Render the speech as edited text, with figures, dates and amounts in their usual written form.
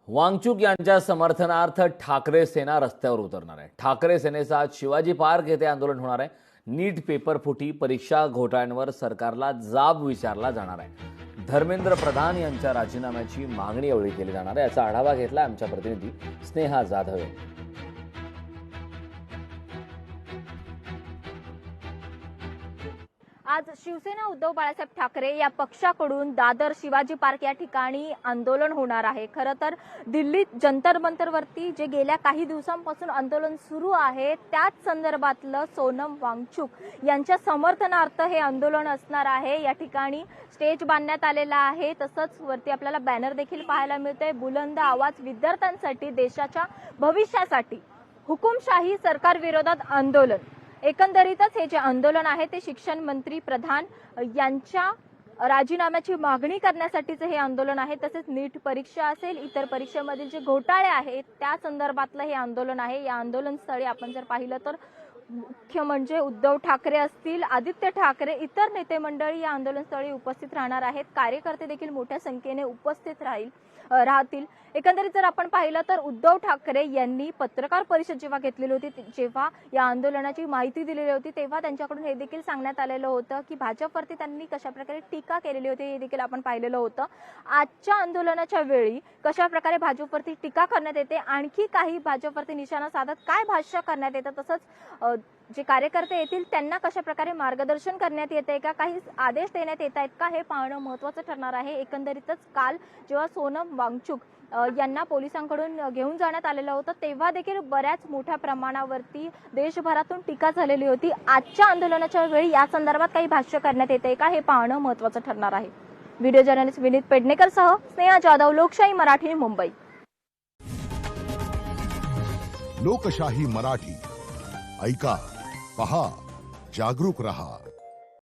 वांगचुक यांच्या समर्थनार्थ ठाकरे सेना रस्त्यावर उतरणार आहे। ठाकरे सेनेचं आज शिवाजी पार्क येथे आंदोलन होणार आहे। नीट पेपर फुटी, परीक्षा घोटाळ्यांवर सरकारला जाब विचारला जाणार आहे। धर्मेंद्र प्रधान यांच्या राजीनाम्याची मागणी यावेळी केली जाणार आहे। याचा आढावा घेतला आमच्या प्रतिनिधी स्नेहा जाधव यांनी। आज शिवसेना उद्धव बाळासाहेब ठाकरे या पक्षाकडून दादर शिवाजी पार्क या ठिकाणी आंदोलन होणार आहे। खरं तर दिल्लीत जंतर मंतरवरती जे गेल्या काही दिवसांपासून आंदोलन सुरू आहे त्याच संदर्भातलं सोनम वांगचुक यांच्या समर्थनार्थ हे आंदोलन असणार आहे। या ठिकाणी स्टेज बांधण्यात आलेला आहे, तसंच वरती आपल्याला बॅनर देखील पाहायला मिळतोय। बुलंद आवाज विद्यार्थ्यांसाठी, देशाच्या भविष्यासाठी, हुकुमशाही सरकार विरोधात आंदोलन। एकंदरीतच हे जे आंदोलन आहे ते शिक्षण मंत्री प्रधान यांच्या राजीनाम्याची मागणी करण्यासाठीचं हे आंदोलन आहे। तसेच नीट परीक्षा असेल, इतर परीक्षेमधील जे घोटाळे आहेत त्या संदर्भातलं हे आंदोलन आहे। या आंदोलनस्थळी आपण जर पाहिलं तर मुख्य म्हणजे उद्धव ठाकरे असतील, आदित्य ठाकरे, इतर नेते मंडळी या आंदोलनस्थळी उपस्थित राहणार आहेत। कार्यकर्ते देखील मोठ्या संख्येने उपस्थित राहतील। एकंदरीत जर आपण पाहिलं तर उद्धव ठाकरे यांनी पत्रकार परिषद जेव्हा घेतलेली होती, जेव्हा या आंदोलनाची माहिती दिलेली होती, तेव्हा त्यांच्याकडून हे देखील सांगण्यात आलेलं होतं की भाजपवरती त्यांनी कशा प्रकारे टीका केलेली होती हे देखील आपण पाहिलेलं होतं। आजच्या आंदोलनाच्या वेळी कशा प्रकारे भाजपवरती टीका करण्यात येते, आणखी काही भाजपवरती निशाणा साधत काय भाष्य करण्यात येतं, तसंच जे कार्यकर्ते येतील त्यांना कशा प्रकारे मार्गदर्शन करण्यात येते का, काही आदेश देण्यात येत आहेत का, हे पाहणं महत्त्वाचं ठरणार आहे। एकंदरीतच काल जेव्हा सोनम वांगचुक यांना पोलिसांकडून घेऊन जाण्यात आलेलं होतं तेव्हा देखील बऱ्याच मोठ्या प्रमाणावरती देशभरातून टीका झालेली होती। आजच्या आंदोलनाच्या वेळी या संदर्भात काही भाष्य करण्यात येते का, हे पाहणं महत्त्वाचं ठरणार आहे। व्हिडिओ जर्नलिस्ट विनीत पेडणेकर सह स्नेहा जाधव, लोकशाही मराठी, मुंबई। लोकशाही मराठी ऐका, पहा, जागरूक रहा।